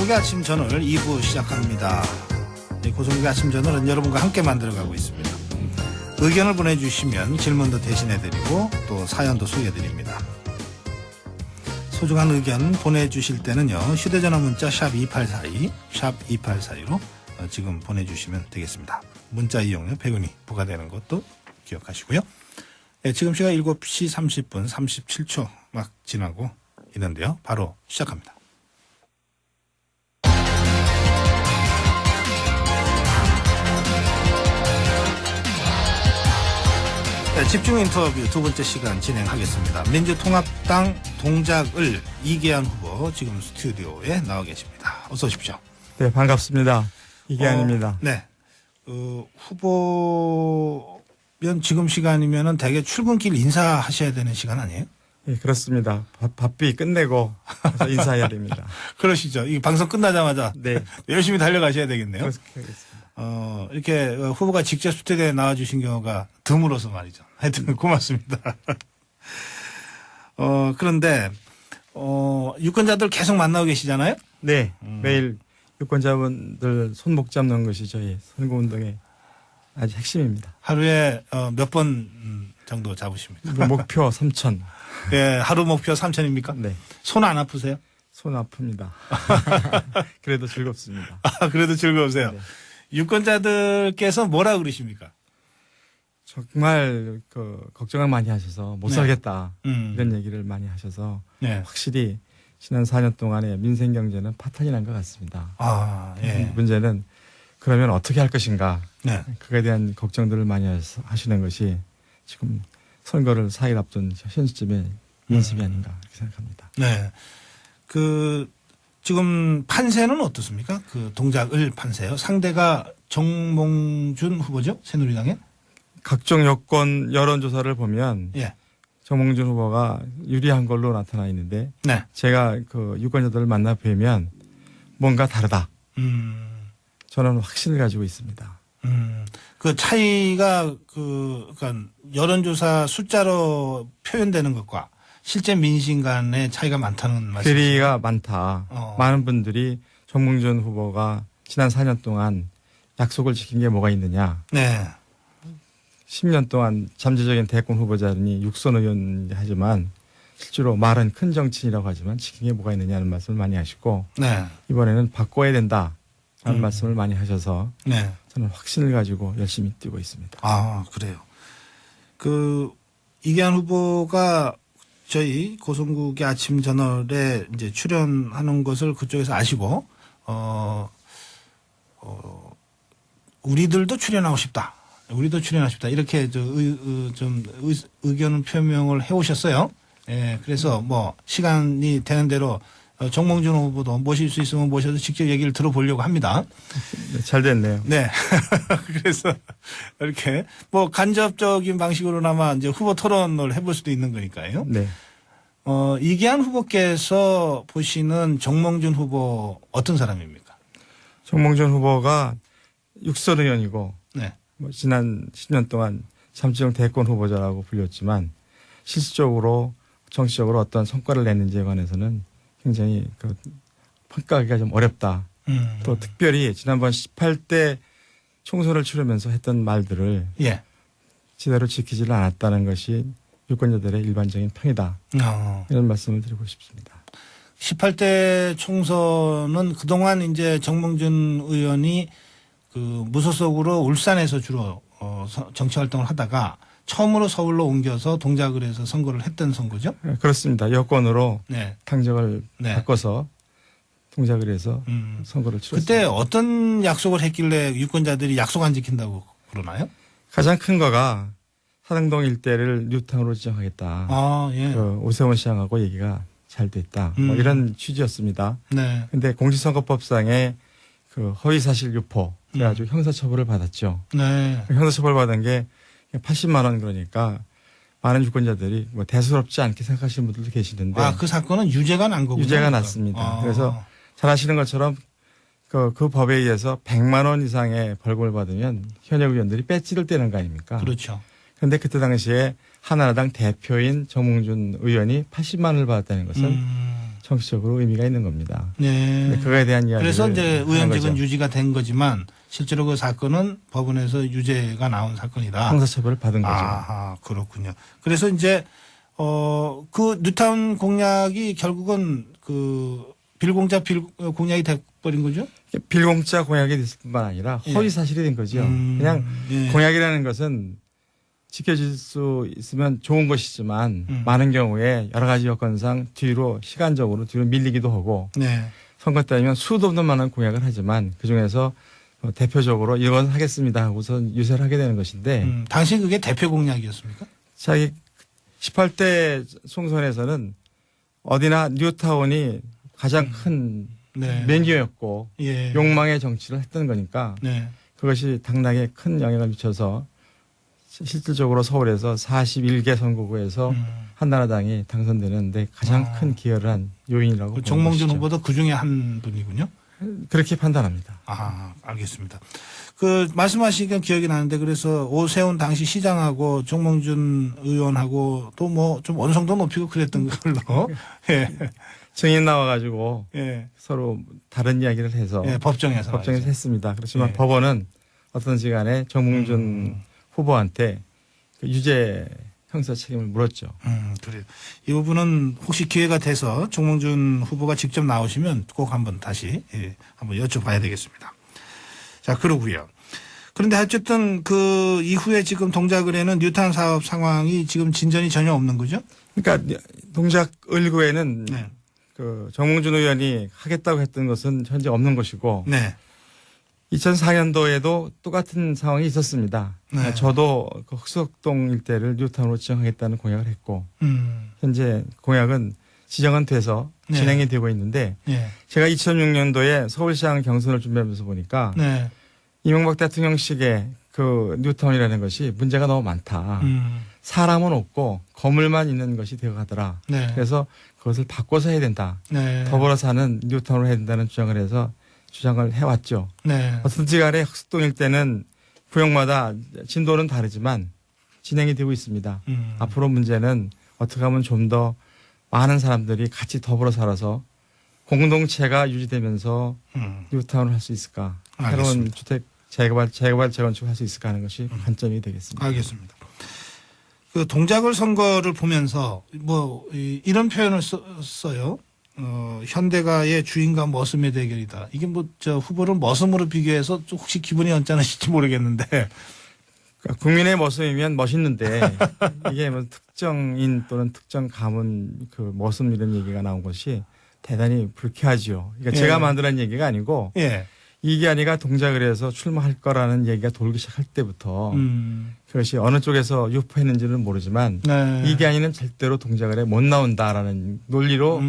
고성국의 아침 저널 2부 시작합니다. 고성국의 아침 저널은 여러분과 함께 만들어가고 있습니다. 의견을 보내주시면 질문도 대신해드리고 또 사연도 소개해드립니다. 소중한 의견 보내주실 때는요. 휴대전화 문자 샵 2842, 샵 2842로 지금 보내주시면 되겠습니다. 문자 이용료 100원이 부과되는 것도 기억하시고요. 네, 지금 시각 7시 30분 37초 막 지나고 있는데요. 바로 시작합니다. 네, 집중 인터뷰 두 번째 시간 진행하겠습니다. 민주통합당 동작을 이계한 후보 지금 스튜디오에 나와 계십니다. 어서 오십시오. 네, 반갑습니다. 이계한입니다. 네. 후보면 지금 시간이면은 대개 출근길 인사하셔야 되는 시간 아니에요? 네, 그렇습니다. 바삐 끝내고 인사해야 됩니다. 그러시죠. 이 방송 끝나자마자 네. 열심히 달려가셔야 되겠네요. 그렇게 하겠습니다. 이렇게 후보가 직접 스튜디오에 나와주신 경우가 드물어서 말이죠. 하여튼 고맙습니다. 그런데 유권자들 계속 만나고 계시잖아요? 네, 매일 유권자분들 손목 잡는 것이 저희 선거운동의 아주 핵심입니다. 하루에 몇 번 정도 잡으십니까? 목표 3,000. 예, 하루 목표 3,000입니까? 네. 손 안 아프세요? 손 아픕니다. 그래도 즐겁습니다. 그래도 즐거우세요. 네. 유권자들께서 뭐라 그러십니까? 정말 걱정을 많이 하셔서 못 살겠다. 네. 이런 얘기를 많이 하셔서 네. 확실히 지난 4년 동안의 민생 경제는 파탄이 난 것 같습니다. 예. 문제는 그러면 어떻게 할 것인가. 네. 그에 대한 걱정들을 많이 하시는 것이 지금 선거를 4일 앞둔 현 시점의 연습이 아닌가 이렇게 생각합니다. 네. 지금 판세는 어떻습니까? 동작을 판세요. 상대가 정몽준 후보죠? 새누리당의? 각종 여권 여론조사를 보면 예. 정몽준 후보가 유리한 걸로 나타나 있는데 네. 제가 유권자들을 만나 뵈면 뭔가 다르다. 저는 확신을 가지고 있습니다. 그 차이가 그러니까 여론조사 숫자로 표현되는 것과 실제 민심 간의 차이가 많다는 말씀이시죠? 괴리가 많다. 많은 분들이 정몽준 후보가 지난 4년 동안 약속을 지킨 게 뭐가 있느냐. 네. 10년 동안 잠재적인 대권 후보자니 육선 의원 하지만 실제로 말은 큰 정치인이라고 하지만 지킨 게 뭐가 있느냐는 말씀을 많이 하시고 네. 이번에는 바꿔야 된다는 말씀을 많이 하셔서 네. 저는 확신을 가지고 열심히 뛰고 있습니다. 아, 그래요. 이계한 후보가 저희 고성국의 아침 저널에 이제 출연하는 것을 그쪽에서 아시고, 우리들도 출연하고 싶다. 우리도 출연하고 싶다. 이렇게 의견 표명을 해 오셨어요. 예, 그래서 시간이 되는 대로 정몽준 후보도 모실 수 있으면 모셔서 직접 얘기를 들어보려고 합니다. 네, 잘 됐네요. 네. 그래서 이렇게 간접적인 방식으로나마 이제 후보 토론을 해볼 수도 있는 거니까요. 네. 이계한 후보께서 보시는 정몽준 후보 어떤 사람입니까? 정몽준 후보가 육선 의원이고 네. 지난 10년 동안 잠재적 대권 후보자라고 불렸지만 실질적으로 정치적으로 어떤 성과를 냈는지에 관해서는 굉장히 평가하기가 좀 어렵다. 또 특별히 지난번 18대 총선을 치르면서 했던 말들을 예. 제대로 지키지를 않았다는 것이 유권자들의 일반적인 평이다. 이런 말씀을 드리고 싶습니다. 18대 총선은 그동안 이제 정몽준 의원이 무소속으로 울산에서 주로 정치 활동을 하다가 처음으로 서울로 옮겨서 동작을 해서 선거를 했던 선거죠? 네, 그렇습니다. 여권으로 네. 당적을 네. 바꿔서 동작을 해서 선거를 치렀습니다. 그때 어떤 약속을 했길래 유권자들이 약속 안 지킨다고 그러나요? 가장 큰 거가 사등동 일대를 뉴타운으로 지정하겠다. 예. 오세훈 시장하고 얘기가 잘 됐다. 이런 취지였습니다. 네. 근데 공직선거법상의 허위사실 유포 그래가지고 형사처벌을 받았죠. 네. 형사처벌 받은 게 80만 원 그러니까 많은 유권자들이 대수롭지 않게 생각하시는 분들도 계시는데. 그 사건은 유죄가 난 거군요. 유죄가 났습니다. 그래서 잘 아시는 것처럼 그 법에 의해서 100만 원 이상의 벌금을 받으면 현역 의원들이 배지를 떼는 거 아닙니까? 그렇죠. 그런데 그때 당시에 한나라당 대표인 정몽준 의원이 80만 원을 받았다는 것은 정치적으로 의미가 있는 겁니다. 네. 그거에 대한 이야기를 그래서 이제 하는 의원직은 거죠. 유지가 된 거지만 실제로 그 사건은 법원에서 유죄가 나온 사건이다. 형사처벌을 받은 거죠. 아, 그렇군요. 그래서 이제 그 뉴타운 공약이 결국은 그 빌공자 공약이 돼버린 거죠? 빌공짜 공약이 됐을 뿐만 아니라 예. 허위 사실이 된 거죠. 그냥 예. 공약이라는 것은 지켜질 수 있으면 좋은 것이지만 많은 경우에 여러 가지 여건상 시간적으로 뒤로 밀리기도 하고 네. 선거 때면 수도 없는 많은 공약을 하지만 그중에서 대표적으로 이건 하겠습니다 하고서 유세를 하게 되는 것인데 당시 그게 대표 공약이었습니까? 자기 18대 총선에서는 어디나 뉴타운이 가장 큰 네. 메뉴였고 예. 욕망의 정치를 했던 거니까 네. 그것이 당락에 큰 영향을 미쳐서 실질적으로 서울에서 41개 선거구에서 한나라당이 당선되는데 가장 큰 기여를 한 요인이라고 그 보는 정몽준 것이죠. 후보도 그 중에 한 분이군요. 그렇게 판단합니다. 아, 알겠습니다. 그 말씀하시니까 기억이 나는데 그래서 오세훈 당시 시장하고 정몽준 의원하고 또 뭐 좀 어느 정도 높이고 그랬던 걸로. 예. 증인 나와가지고 예. 서로 다른 이야기를 해서 예, 법정에서 법정에서 말이죠. 했습니다. 그렇지만 예. 법원은 어떤지 간에 정몽준 후보한테 그 유죄 형사 책임을 물었죠. 그래요. 이 부분은 혹시 기회가 돼서 정몽준 후보가 직접 나오시면 꼭 한번 다시 한번 여쭤봐야 되겠습니다. 자, 그러고요. 그런데 어쨌든 그 이후에 지금 동작을에는 뉴타운 사업 상황이 지금 진전이 전혀 없는 거죠? 그러니까 동작 을구에는 네. 그 정몽준 의원이 하겠다고 했던 것은 현재 없는 것이고 네. 2004년도에도 똑같은 상황이 있었습니다. 네. 저도 그 흑석동 일대를 뉴타운으로 지정하겠다는 공약을 했고 현재 공약은 지정은 돼서 네. 진행이 되고 있는데 예. 제가 2006년도에 서울시장 경선을 준비하면서 보니까 네. 이명박 대통령식의 그 뉴타운이라는 것이 문제가 너무 많다. 사람은 없고 건물만 있는 것이 되어가더라. 네. 그래서 그것을 바꿔서 해야 된다. 네. 더불어 사는 뉴타운을 해야 된다는 주장을 해서 주장을 해왔죠. 네. 어떤지 간에 흑석동 일대는 구역마다 진도는 다르지만 진행이 되고 있습니다. 앞으로 문제는 어떻게 하면 좀 더 많은 사람들이 같이 더불어 살아서 공동체가 유지되면서 뉴타운을 할 수 있을까. 새로운 알겠습니다. 주택 재건축을 할 수 있을까 하는 것이 관점이 되겠습니다. 알겠습니다. 그 동작을 선거를 보면서 뭐 이런 표현을 써요. 현대가의 주인과 머슴의 대결이다. 이게 뭐 저 후보를 머슴으로 비교해서 좀 혹시 기분이 언짢으실지 모르겠는데. 그러니까 국민의 모습이면 멋있는데 이게 뭐 특정인 또는 특정 가문 그 모습 이런 얘기가 나온 것이 대단히 불쾌하지요. 그러니까 예. 제가 만들어낸 얘기가 아니고 예. 이게 아니가 동작을 해서 출마할 거라는 얘기가 돌기 시작할 때부터 그것이 어느 쪽에서 유포했는지는 모르지만 네. 이게 아니는 절대로 동작을 해 못 나온다라는 논리로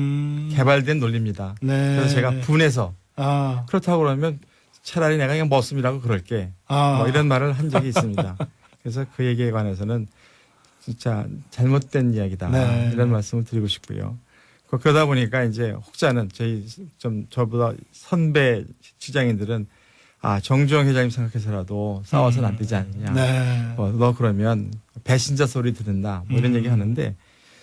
개발된 논리입니다. 네. 그래서 제가 분해서 아. 그렇다고 그러면 차라리 내가 그냥 머슴이라고 그럴게. 아. 뭐 이런 말을 한 적이 있습니다. 그래서 그 얘기에 관해서는 진짜 잘못된 이야기다. 네. 이런 말씀을 드리고 싶고요. 그러다 보니까 이제 혹자는 저보다 선배 직장인들은 정주영 회장님 생각해서라도 싸워서는 안 되지 않느냐. 네. 너 그러면 배신자 소리 듣는다. 뭐 이런 얘기 하는데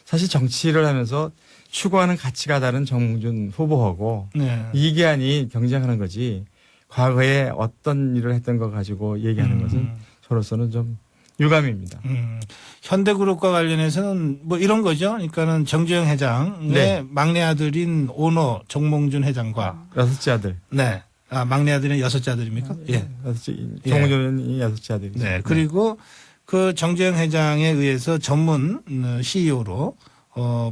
사실 정치를 하면서 추구하는 가치가 다른 정몽준 후보하고 네. 이기안이 경쟁하는 거지. 과거에 어떤 일을 했던 거 가지고 얘기하는 것은 저로서는 좀 유감입니다. 현대그룹과 관련해서는 뭐 이런 거죠. 그러니까는 정주영 회장의 네. 막내 아들인 오너 정몽준 회장과 여섯째 아들. 네. 막내 아들은 여섯째 아들입니까? 예. 정몽준이 여섯째 아들이죠. 네. 그리고 그 정주영 회장에 의해서 전문 CEO로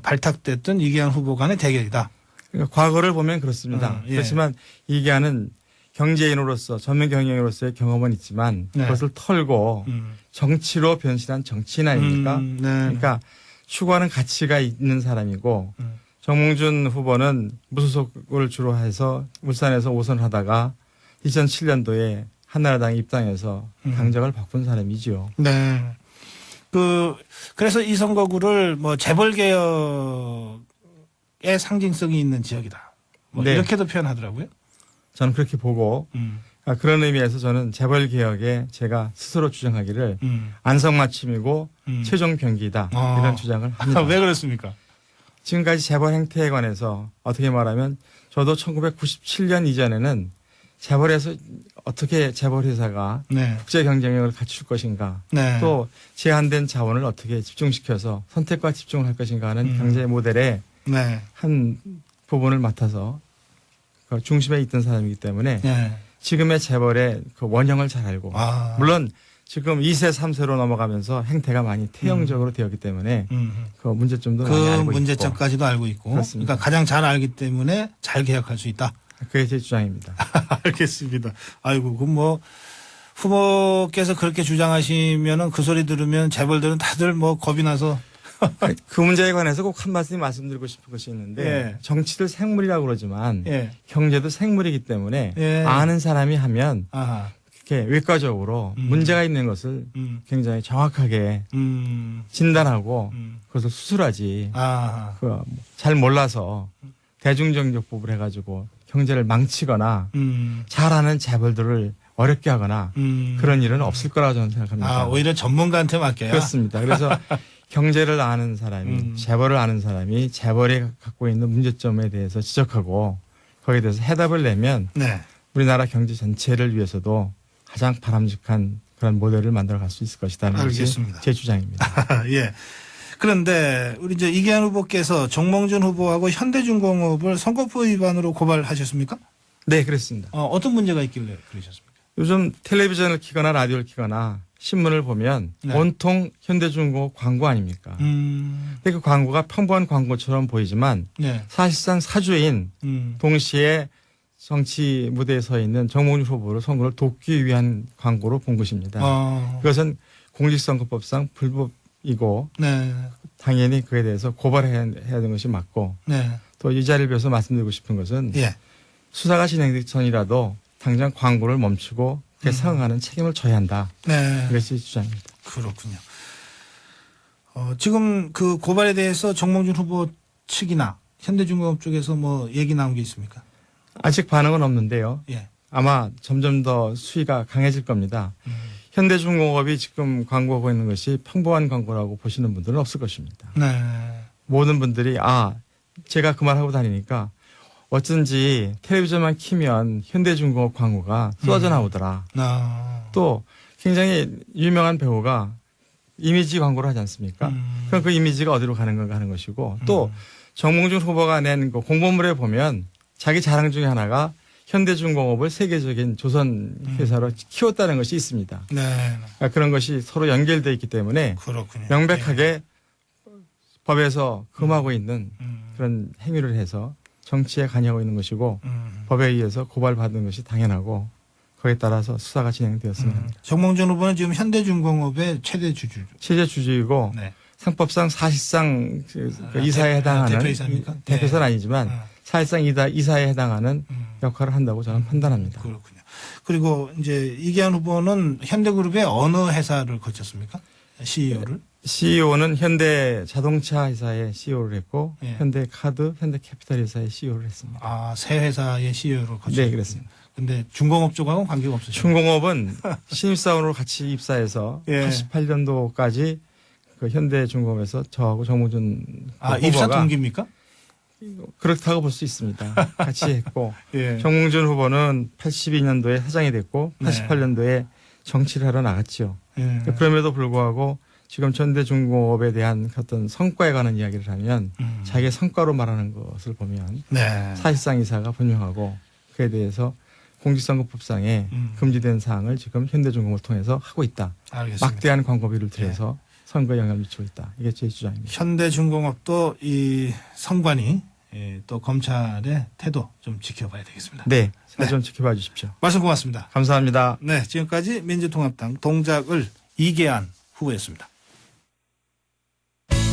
발탁됐던 이기환 후보 간의 대결이다. 그러니까 과거를 보면 그렇습니다. 예. 그렇지만 이기안은 경제인으로서 전문 경영인으로서의 경험은 있지만 네. 그것을 털고 정치로 변신한 정치인 아닙니까? 네. 그러니까 추구하는 가치가 있는 사람이고 정몽준 후보는 무소속을 주로 해서 울산에서 오선을 하다가 2007년도에 한나라당에 입당해서 당적을 바꾼 사람이지요. 네. 그래서 이 선거구를 뭐 재벌개혁의 상징성이 있는 지역이다. 뭐 네. 이렇게도 표현하더라고요. 저는 그렇게 보고 그런 의미에서 저는 재벌 개혁에 제가 스스로 주장하기를 안성맞춤이고 최종 병기다 이런 주장을 합니다. 왜 그렇습니까? 지금까지 재벌 행태에 관해서 어떻게 말하면 저도 1997년 이전에는 재벌에서 어떻게 재벌 회사가 네. 국제 경쟁력을 갖출 것인가 네. 또 제한된 자원을 어떻게 집중시켜서 선택과 집중을 할 것인가 하는 경제 모델의 네. 한 부분을 맡아서 그 중심에 있던 사람이기 때문에 네. 지금의 재벌의 그 원형을 잘 알고 아. 물론 지금 2세, 3세로 넘어가면서 행태가 많이 태형적으로 되었기 때문에 그 문제점도 많이 그 알고 문제점까지도 알고 있고. 그렇습니다. 그러니까 가장 잘 알기 때문에 잘 계약할 수 있다. 있고 그게 제 주장입니다. 알겠습니다. 아이고, 그럼 뭐 후보께서 그렇게 주장하시면은 그 소리 들으면 재벌들은 다들 뭐 겁이 나서. 그 문제에 관해서 꼭 한 말씀 말씀드리고 싶은 것이 있는데 예. 정치도 생물이라고 그러지만 예. 경제도 생물이기 때문에 예. 아는 사람이 하면 아하. 이렇게 외과적으로 문제가 있는 것을 굉장히 정확하게 진단하고 그것을 수술하지 아하. 그 잘 몰라서 대중정적법을 해가지고 경제를 망치거나 잘하는 재벌들을 어렵게 하거나 그런 일은 없을 거라고 저는 생각합니다. 아, 오히려 전문가한테 맡겨야. 그렇습니다. 그래서 경제를 아는 사람이 재벌을 아는 사람이 재벌이 갖고 있는 문제점에 대해서 지적하고 거기에 대해서 해답을 내면 네. 우리나라 경제 전체를 위해서도 가장 바람직한 그런 모델을 만들어 갈 수 있을 것이라는 것이 알겠습니다. 제 주장입니다. 예. 그런데 우리 이제 이계한 후보께서 정몽준 후보하고 현대중공업을 선거법 위반으로 고발하셨습니까? 네, 그렇습니다. 어떤 문제가 있길래 그러셨습니까? 요즘 텔레비전을 키거나 라디오를 키거나 신문을 보면 네. 온통 현대중공업 광고 아닙니까? 근데 그 광고가 평범한 광고처럼 보이지만 네. 사실상 사주인 동시에 정치 무대에 서 있는 정몽준 후보를 선거를 돕기 위한 광고로 본 것입니다. 그것은 공직선거법상 불법이고 네. 당연히 그에 대해서 고발해야 되는 것이 맞고 네. 또 이 자리를 빌어서 말씀드리고 싶은 것은 예. 수사가 진행되기 전이라도 당장 광고를 멈추고 그에 상응하는 책임을 져야 한다. 네. 이것이 주장입니다. 그렇군요. 지금 그 고발에 대해서 정몽준 후보 측이나 현대중공업 쪽에서 뭐 얘기 나온 게 있습니까? 아직 반응은 없는데요. 예. 아마 점점 더 수위가 강해질 겁니다. 현대중공업이 지금 광고하고 있는 것이 평범한 광고라고 보시는 분들은 없을 것입니다. 네. 모든 분들이 제가 그 말하고 다니니까 어쩐지 텔레비전만 키면 현대중공업 광고가 쏟아져 나오더라. 또 굉장히 유명한 배우가 이미지 광고를 하지 않습니까? 그럼 그 이미지가 어디로 가는 건가 하는 것이고 또 정몽준 후보가 낸 그 공보물에 보면 자기 자랑 중에 하나가 현대중공업을 세계적인 조선 회사로 키웠다는 것이 있습니다. 네. 그러니까 그런 것이 서로 연결되어 있기 때문에 그렇군요. 명백하게 법에서 금하고 있는 그런 행위를 해서 정치에 관여하고 있는 것이고 법에 의해서 고발받는 것이 당연하고 거기에 따라서 수사가 진행되었으면 합니다. 정몽준 후보는 지금 현대중공업의 최대 주주죠. 최대 주주이고 네. 상법상 사실상 그 이사에 해당하는 대표이사입니까? 대표는 네. 아니지만 사실상 이사에 해당하는 역할을 한다고 저는 판단합니다. 그렇군요. 그리고 이제 이계한 후보는 현대그룹의 어느 회사를 거쳤습니까? CEO를? CEO는 현대 자동차 회사의 CEO를 했고 예. 현대카드, 현대캐피탈 회사의 CEO를 했습니다. 새 회사의 CEO를 거쳤습니다. 네, 그렇습니다. 근데 중공업 쪽하고는 관계가 없으시죠? 중공업은 신입사원으로 같이 입사해서 예. 88년도까지 그 현대중공업에서 저하고 정몽준 입사 후보가 동기입니까? 그렇다고 볼 수 있습니다. 같이 했고 예. 정몽준 후보는 82년도에 사장이 됐고 네. 88년도에 정치를 하러 나갔죠. 예. 그럼에도 불구하고 지금 현대중공업에 대한 어떤 성과에 관한 이야기를 하면 자기의 성과로 말하는 것을 보면 네. 사실상 이사가 분명하고 그에 대해서 공직선거법상에 금지된 사항을 지금 현대중공업을 통해서 하고 있다. 알겠습니다. 막대한 광고비를 들여서 선거에 영향을 미치고 있다. 이게 제 주장입니다. 현대중공업도 이 선관위 또 검찰의 태도 좀 지켜봐야 되겠습니다. 네, 잘 좀 지켜봐 주십시오. 말씀 고맙습니다. 감사합니다. 네, 지금까지 민주통합당 동작을 이계한 후보였습니다.